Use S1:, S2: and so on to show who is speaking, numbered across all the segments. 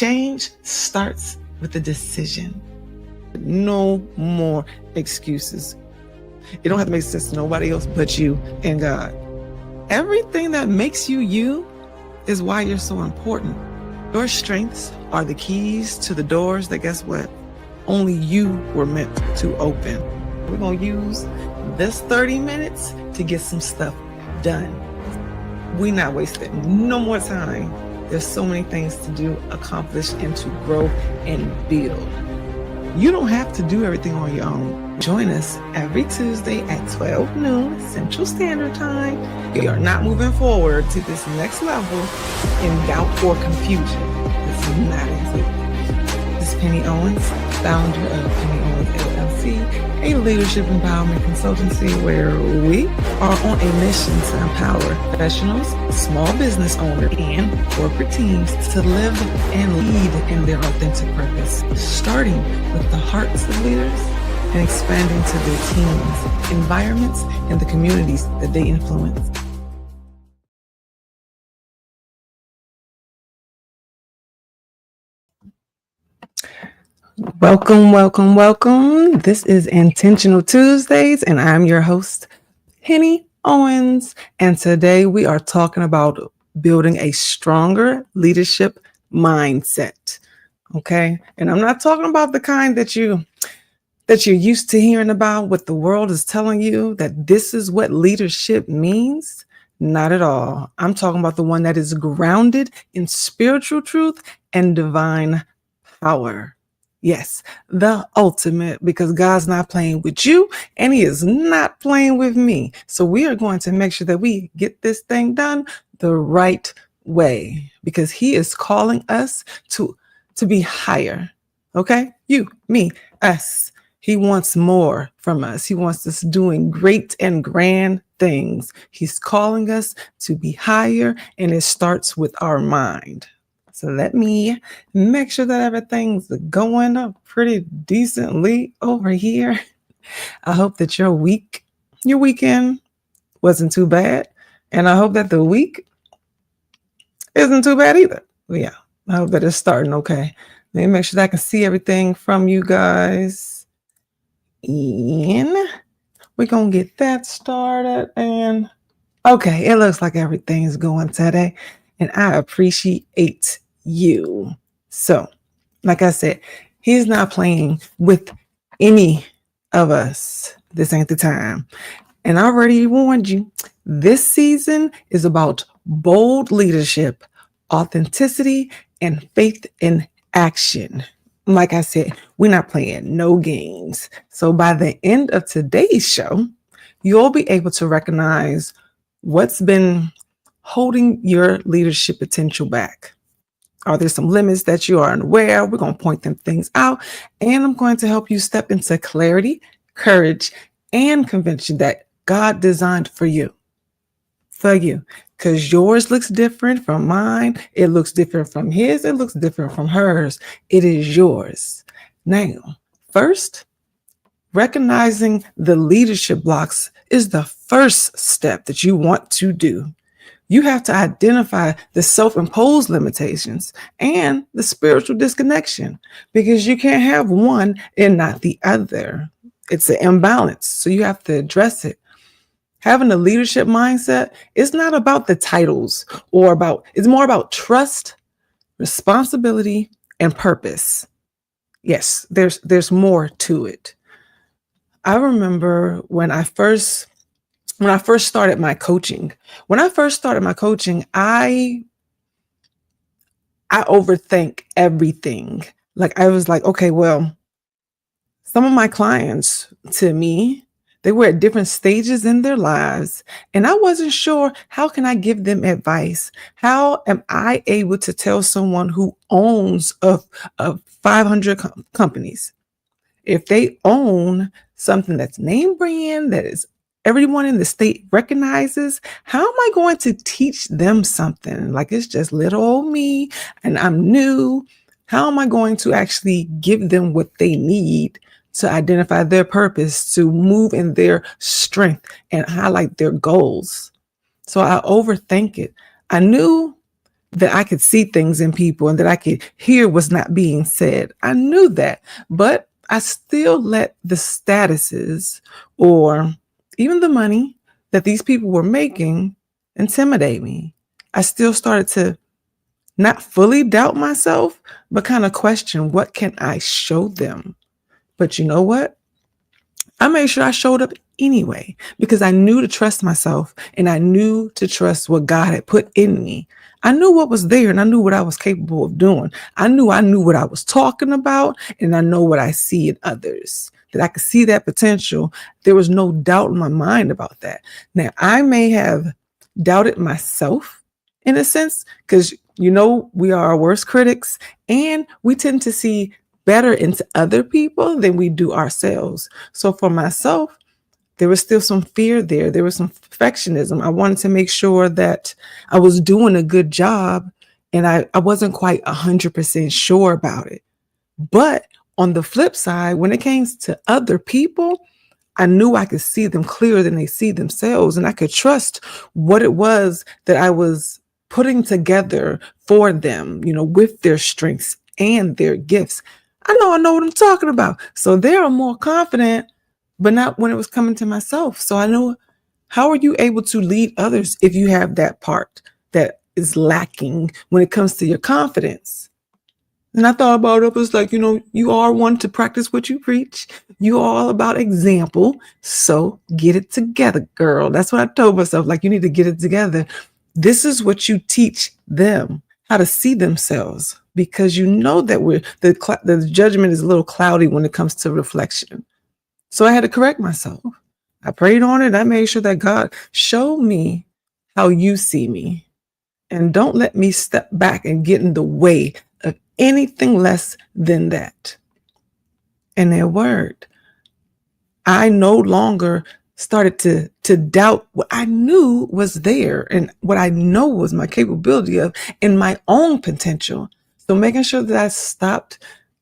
S1: Change starts with a decision. No more excuses. It don't have to make sense to nobody else but you and God. Everything that makes you you is why you're so important. Your strengths are the keys to the doors that, guess what? Only you were meant to open. We're going to use this 30 minutes to get some stuff done. We're not wasting no more time. There's so many things to do, accomplish, and to grow and build. You don't have to do everything on your own. Join us every Tuesday at 12 noon Central Standard Time. We are not moving forward to this next level in doubt or confusion. This is not included. This is Penny Owens, founder of Penny Owens LLC, a leadership empowerment consultancy where we are on a mission to empower professionals, small business owners, and corporate teams to live and lead in their authentic purpose, starting with the hearts of leaders and expanding to their teams, environments, and the communities that they influence. Welcome, welcome, welcome. This is Intentional Tuesdays, and I'm your host, Penny Owens. And today we are talking about building a stronger leadership mindset. Okay. And I'm not talking about the kind that you're used to hearing about, what the world is telling you that this is what leadership means. Not at all. I'm talking about the one that is grounded in spiritual truth and divine power. Yes, the ultimate, because God's not playing with you and he is not playing with me. So we are going to make sure that we get this thing done the right way, because he is calling us to be higher. Okay? You, me, us. He wants more from us. He wants us doing great and grand things. He's calling us to be higher, and it starts with our mind. So let me make sure that everything's going up pretty decently over here. I hope that your weekend wasn't too bad. And I hope that the week isn't too bad either. Yeah, I hope that it's starting okay. Let me make sure that I can see everything from you guys. And we're going to get that started. And okay, it looks like everything is going today. And I appreciate you. So, like I said, he's not playing with any of us. This ain't the time. And I already warned you, this season is about bold leadership, authenticity, and faith in action. Like I said, we're not playing no games. So by the end of today's show, you'll be able to recognize what's been holding your leadership potential back. Are there some limits that you are unaware? We're going to point them things out, and I'm going to help you step into clarity, courage, and conviction that God designed for you. Because yours looks different from mine. It looks different from his. It looks different from hers. It is yours. Now, first, recognizing the leadership blocks is the first step that you want to do. You have to identify the self-imposed limitations and the spiritual disconnection, because you can't have one and not the other. It's an imbalance. So you have to address it. Having a leadership mindset is not about the titles it's more about trust, responsibility, and purpose. Yes, there's more to it. I remember when I first started my coaching. When I first started my coaching, I overthink everything. Like I was like, okay, well, some of my clients, to me, they were at different stages in their lives, and I wasn't sure, how can I give them advice? How am I able to tell someone who owns of 500 companies, if they own something that's name brand, that is everyone in the state recognizes, how am I going to teach them something? Like, it's just little old me and I'm new. How am I going to actually give them what they need to identify their purpose, to move in their strength and highlight their goals? So I overthink it. I knew that I could see things in people and that I could hear what's not being said. I knew that, but I still let the statuses or even the money that these people were making intimidate me. I still started to not fully doubt myself, but kind of question, what can I show them? But you know what? I made sure I showed up anyway because I knew to trust myself and I knew to trust what God had put in me. I knew what was there and I knew what I was capable of doing. I knew what I was talking about, and I know what I see in others. That I could see that potential. There was no doubt in my mind about that. Now, I may have doubted myself in a sense because we are our worst critics and we tend to see better into other people than we do ourselves. So for myself, there was still some fear there. There was some perfectionism. I wanted to make sure that I was doing a good job, and I wasn't quite 100% sure about it. But on the flip side, when it came to other people, I knew I could see them clearer than they see themselves, and I could trust what it was that I was putting together for them, with their strengths and their gifts. I know what I'm talking about. So they are more confident, but not when it was coming to myself. So I know, how are you able to lead others if you have that part that is lacking when it comes to your confidence? And I thought about it, was like, you are one to practice what you preach. You are all about example. So get it together, girl. That's what I told myself. Like, you need to get it together. This is what you teach them, how to see themselves, because you know that the judgment is a little cloudy when it comes to reflection. So I had to correct myself. I prayed on it. I made sure that God showed me how you see me. And don't let me step back and get in the way of anything less than that. And it worked. I no longer started to doubt what I knew was there and what I know was my capability of and my own potential. So making sure that I stopped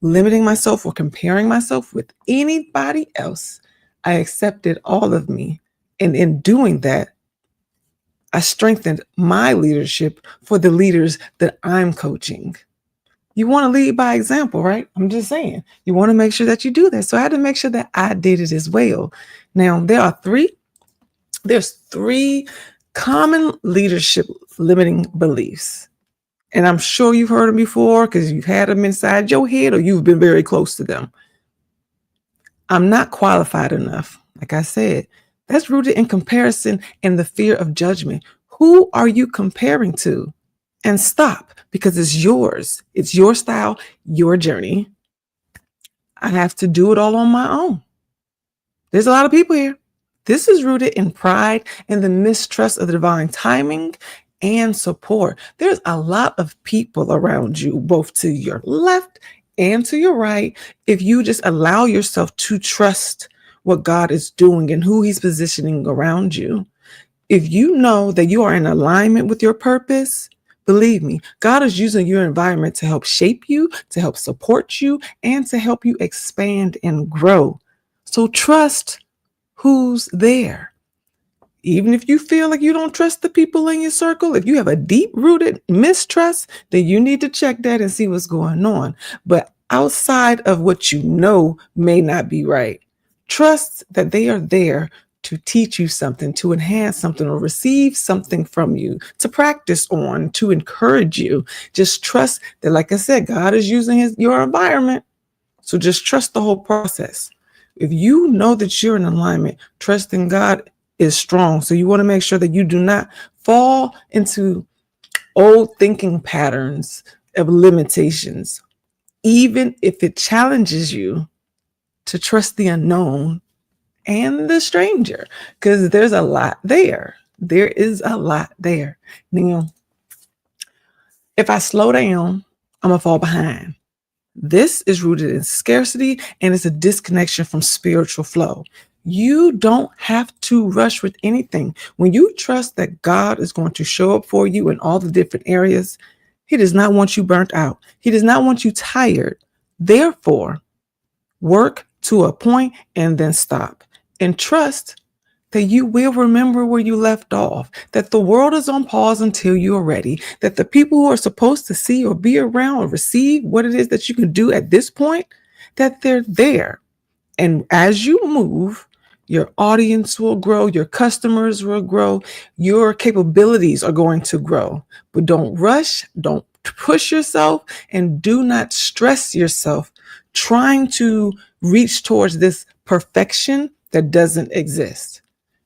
S1: limiting myself or comparing myself with anybody else, I accepted all of me. And in doing that, I strengthened my leadership for the leaders that I'm coaching. You want to lead by example, right? I'm just saying. You want to make sure that you do that. So I had to make sure that I did it as well. Now, there's three common leadership limiting beliefs. And I'm sure you've heard them before because you've had them inside your head or you've been very close to them. I'm not qualified enough. Like I said, that's rooted in comparison and the fear of judgment. Who are you comparing to? And stop, because it's yours. It's your style, your journey. I have to do it all on my own. There's a lot of people here. This is rooted in pride and the mistrust of the divine timing and support. There's a lot of people around you, both to your left and to your right, if you just allow yourself to trust what God is doing and who he's positioning around you. If you know that you are in alignment with your purpose, believe me, God is using your environment to help shape you, to help support you, and to help you expand and grow. So trust who's there. Even if you feel like you don't trust the people in your circle, if you have a deep-rooted mistrust, then you need to check that and see what's going on. But outside of what you know may not be right, trust that they are there to teach you something, to enhance something, or receive something from you, to practice on, to encourage you. Just trust that, like I said, God is using your environment. So just trust the whole process. If you know that you're in alignment, trusting God is strong. So you want to make sure that you do not fall into old thinking patterns of limitations, even if it challenges you to trust the unknown and the stranger, because there's a lot there. There is a lot there. Now, if I slow down, I'm going to fall behind. This is rooted in scarcity and it's a disconnection from spiritual flow. You don't have to rush with anything. When you trust that God is going to show up for you in all the different areas, he does not want you burnt out. He does not want you tired. Therefore, work to a point and then stop. And trust that you will remember where you left off, that the world is on pause until you are ready, that the people who are supposed to see or be around or receive what it is that you can do at this point, that they're there. And as you move, your audience will grow, your customers will grow, your capabilities are going to grow. But don't rush, don't push yourself, and do not stress yourself trying to reach towards this perfection that doesn't exist.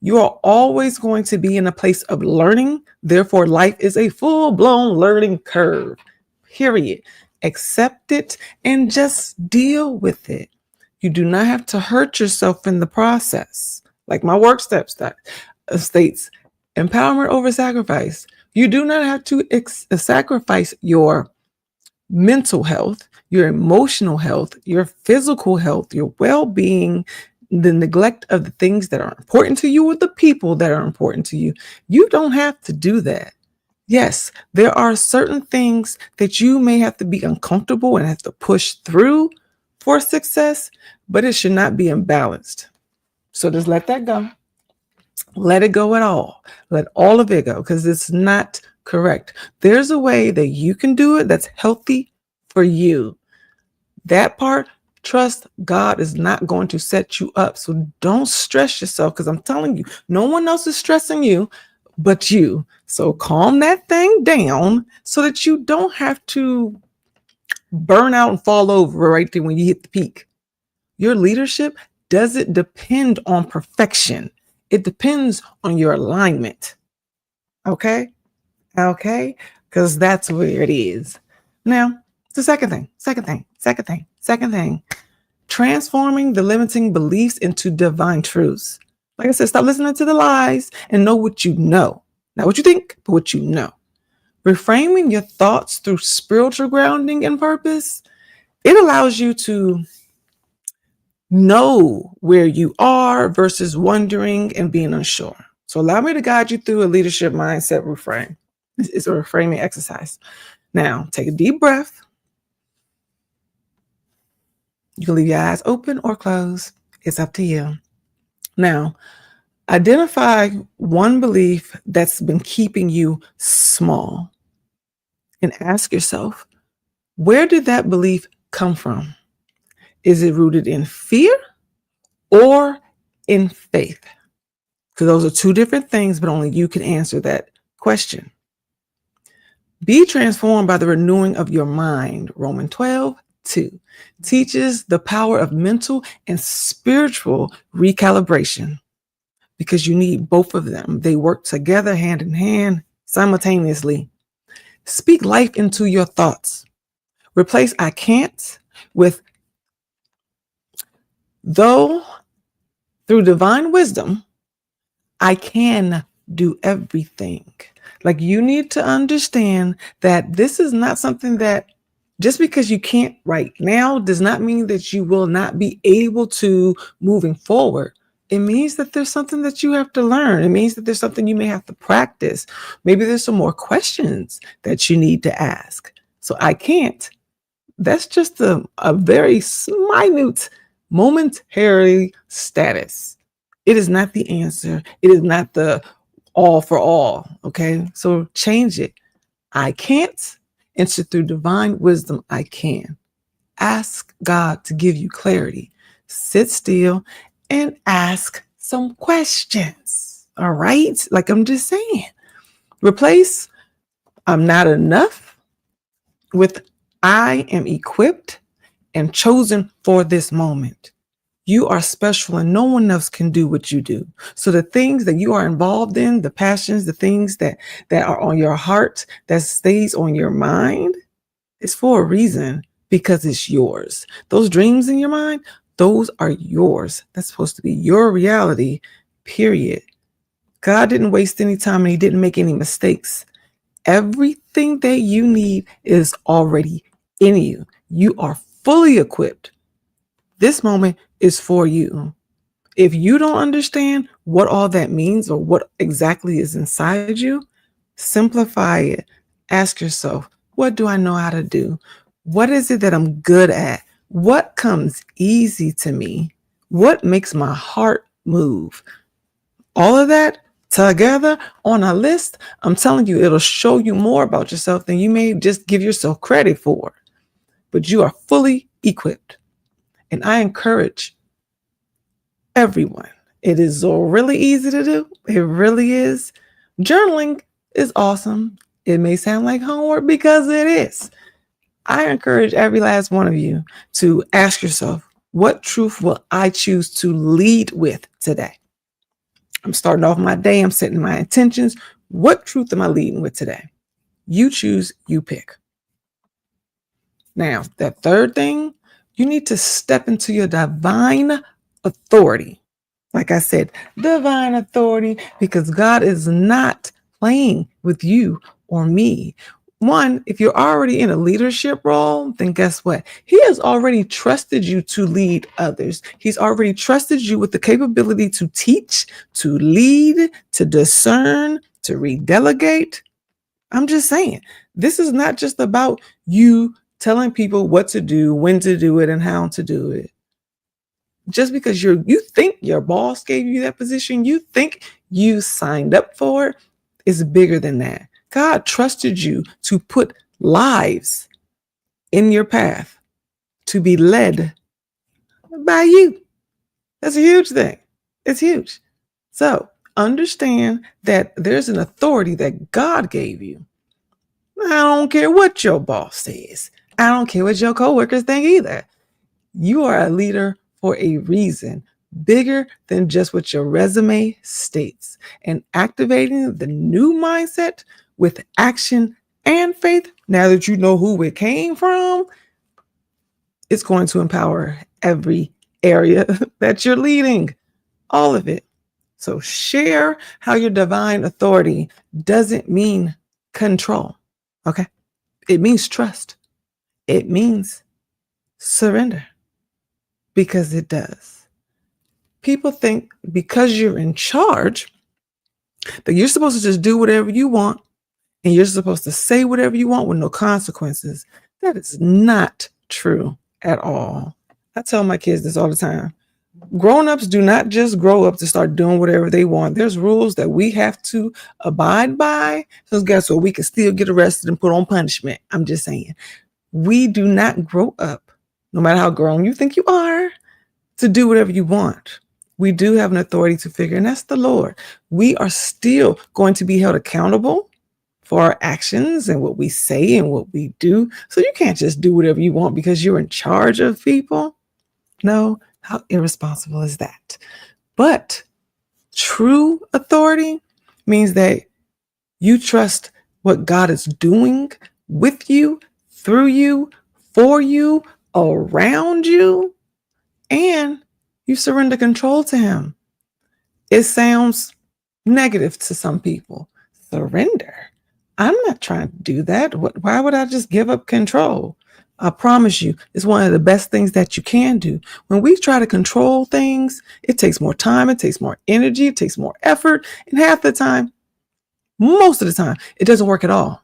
S1: You are always going to be in a place of learning. Therefore, life is a full blown learning curve, period. Accept it and just deal with it. You do not have to hurt yourself in the process. Like my work steps that states, empowerment over sacrifice. You do not have to sacrifice your mental health, your emotional health, your physical health, your well-being, the neglect of the things that are important to you or the people that are important to you. You don't have to do that. Yes, there are certain things that you may have to be uncomfortable and have to push through for success, but it should not be imbalanced. So just let that go. Let it go at all. Let all of it go because it's not correct. There's a way that you can do it that's healthy for you. That part, trust God is not going to set you up. So don't stress yourself because I'm telling you, no one else is stressing you but you. So calm that thing down so that you don't have to burn out and fall over right there when you hit the peak. Your leadership doesn't depend on perfection. It depends on your alignment. Okay? Okay? Because that's where it is. Now, the second thing. Transforming the limiting beliefs into divine truths. Like I said, stop listening to the lies and know what you know. Not what you think, but what you know. Reframing your thoughts through spiritual grounding and purpose, it allows you to know where you are versus wondering and being unsure. So allow me to guide you through a leadership mindset reframe. It's a reframing exercise. Now, take a deep breath. You can leave your eyes open or closed. It's up to you. Now, identify one belief that's been keeping you small and ask yourself, where did that belief come from? Is it rooted in fear or in faith? Because those are two different things, but only you can answer that question. Be transformed by the renewing of your mind. Romans 12:2 teaches the power of mental and spiritual recalibration because you need both of them. They work together hand in hand simultaneously. Speak life into your thoughts. Replace I can't with though through divine wisdom, I can do everything. Like you need to understand that this is not something that just because you can't right now does not mean that you will not be able to moving forward. It means that there's something that you have to learn. It means that there's something you may have to practice. Maybe there's some more questions that you need to ask. So I can't. That's just a very minute momentary status. It is not the answer. It is not the all for all. Okay. So change it. I can't. And so through divine wisdom, I can. Ask God to give you clarity. Sit still and ask some questions. All right. Like I'm just saying, replace I'm not enough with I am equipped and chosen for this moment. You are special and no one else can do what you do. So the things that you are involved in, the passions, the things that are on your heart, that stays on your mind, is for a reason because it's yours. Those dreams in your mind, those are yours. That's supposed to be your reality, period. God didn't waste any time and he didn't make any mistakes. Everything that you need is already in you. You are fully equipped. This moment is for you. If you don't understand what all that means or what exactly is inside you, simplify it. Ask yourself, what do I know how to do? What is it that I'm good at? What comes easy to me? What makes my heart move? All of that together on a list, I'm telling you, it'll show you more about yourself than you may just give yourself credit for. But you are fully equipped. And I encourage everyone. It is really easy to do. It really is. Journaling is awesome. It may sound like homework because it is. I encourage every last one of you to ask yourself, what truth will I choose to lead with today? I'm starting off my day. I'm setting my intentions. What truth am I leading with today? You choose, you pick. Now, that third thing, you need to step into your divine authority. Like I said, divine authority, because God is not playing with you or me. One, if you're already in a leadership role, then guess what? He has already trusted you to lead others. He's already trusted you with the capability to teach, to lead, to discern, to redelegate. I'm just saying, this is not just about you telling people what to do, when to do it, and how to do it. Just because you think your boss gave you that position, you think you signed up for it, is bigger than that. God trusted you to put lives in your path to be led by you. That's a huge thing. It's huge. So understand that there's an authority that God gave you. I don't care what your boss says. I don't care what your coworkers think either. You are a leader for a reason, bigger than just what your resume states. And activating the new mindset with action and faith, now that you know who it came from, it's going to empower every area that you're leading, all of it. So share how your divine authority doesn't mean control, okay? It means trust. It means surrender, because it does. People think because you're in charge that you're supposed to just do whatever you want and you're supposed to say whatever you want with no consequences. That is not true at all. I tell my kids this all the time. Grown-ups do not just grow up to start doing whatever they want. There's rules that we have to abide by. So guess what? We can still get arrested and put on punishment. I'm just saying. We do not grow up, no matter how grown you think you are, to do whatever you want. We do have an authority to figure, and that's the Lord. We are still going to be held accountable for our actions and what we say and what we do. So you can't just do whatever you want because you're in charge of people. No, how irresponsible is that? But true authority means that you trust what God is doing with you, through you, for you, around you, and you surrender control to Him. It sounds negative to some people. Surrender. I'm not trying to do that. Why would I just give up control? I promise you, it's one of the best things that you can do. When we try to control things, it takes more time, it takes more energy, it takes more effort, and half the time, most of the time, it doesn't work at all.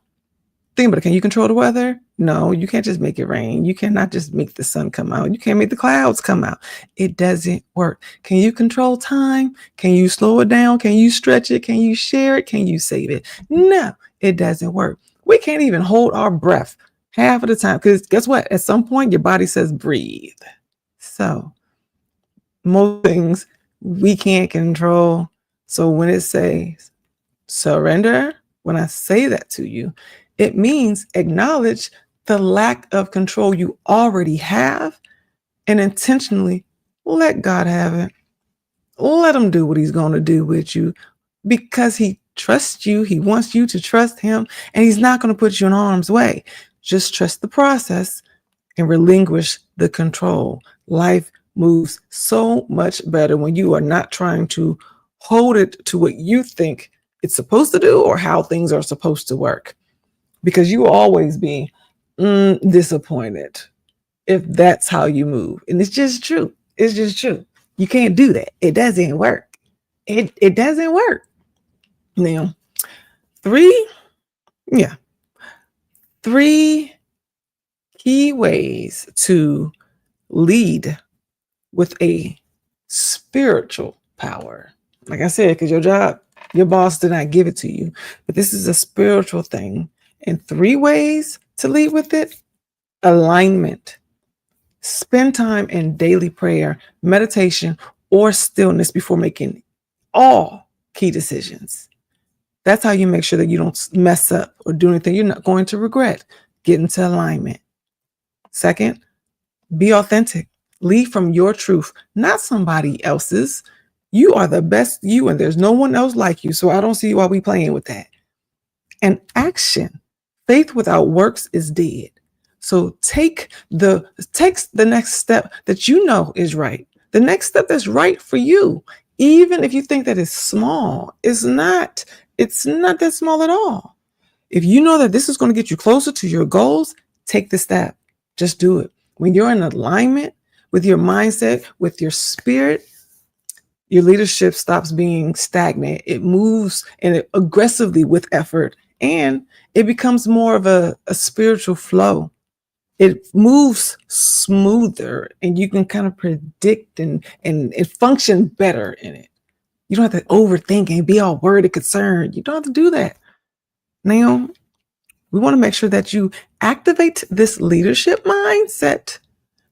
S1: Think about it. Can you control the weather? No, you can't just make it rain. You cannot just make the sun come out. You can't make the clouds come out. It doesn't work. Can you control time? Can you slow it down? Can you stretch it? Can you share it? Can you save it? No, it doesn't work. We can't even hold our breath half of the time, because guess what? At some point, your body says breathe. So most things we can't control. So when it says surrender, when I say that to you, it means acknowledge the lack of control you already have and intentionally let God have it. Let Him do what He's going to do with you, because He trusts you. He wants you to trust Him, and He's not going to put you in harm's way. Just trust the process and relinquish the control. Life moves so much better when you are not trying to hold it to what you think it's supposed to do or how things are supposed to work, because you will always be disappointed if that's how you move. And it's just true. It's just true. You can't do that. It doesn't work. It doesn't work. Now, three key ways to lead with a spiritual power. Like I said, because your boss did not give it to you. But this is a spiritual thing. And 3 ways to lead with it: alignment. Spend time in daily prayer, meditation, or stillness before making all key decisions. That's how you make sure that you don't mess up or do anything you're not going to regret. Get into alignment. Second, be authentic. Lead from your truth, not somebody else's. You are the best you, and there's no one else like you. So I don't see why we playing with that. And action. Faith without works is dead. So take the next step that you know is right. The next step that's right for you. Even if you think that it's small, it's not that small at all. If you know that this is going to get you closer to your goals, take the step. Just do it. When you're in alignment with your mindset, with your spirit, your leadership stops being stagnant. It moves and aggressively with effort, and it becomes more of a spiritual flow. It moves smoother, and you can kind of predict and function better in it. You don't have to overthink and be all worried and concerned. You don't have to do that. Now, we want to make sure that you activate this leadership mindset.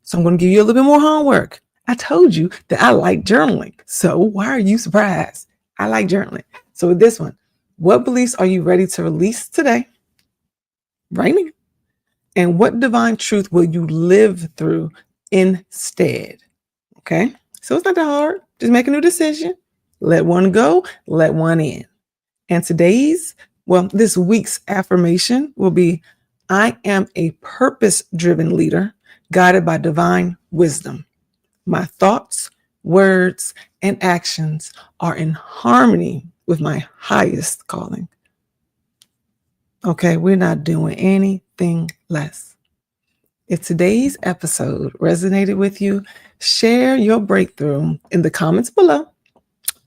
S1: So I'm going to give you a little bit more homework. I told you that I like journaling. So why are you surprised? I like journaling. So with this one, what beliefs are you ready to release today? Right now. And what divine truth will you live through instead? Okay. So it's not that hard. Just make a new decision. Let one go, let one in. And this week's affirmation will be, I am a purpose-driven leader guided by divine wisdom. My thoughts, words, and actions are in harmony with my highest calling. Okay, we're not doing anything less. If today's episode resonated with you, share your breakthrough in the comments below,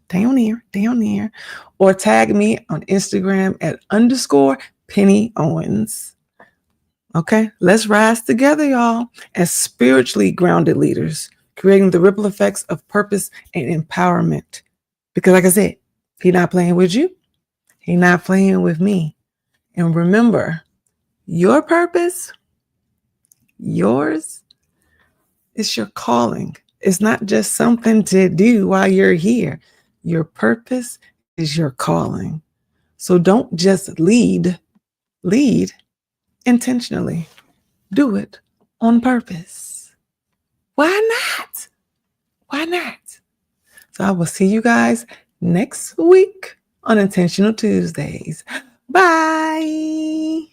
S1: down there, or tag me on Instagram at _Penny Owens. Okay, let's rise together, y'all, as spiritually grounded leaders, creating the ripple effects of purpose and empowerment. Because like I said, he's not playing with you. He's not playing with me. And remember, your purpose, yours, is your calling. It's not just something to do while you're here. Your purpose is your calling. So don't just lead intentionally. Do it on purpose. Why not? Why not? So I will see you guys next week on Intentional Tuesdays. Bye.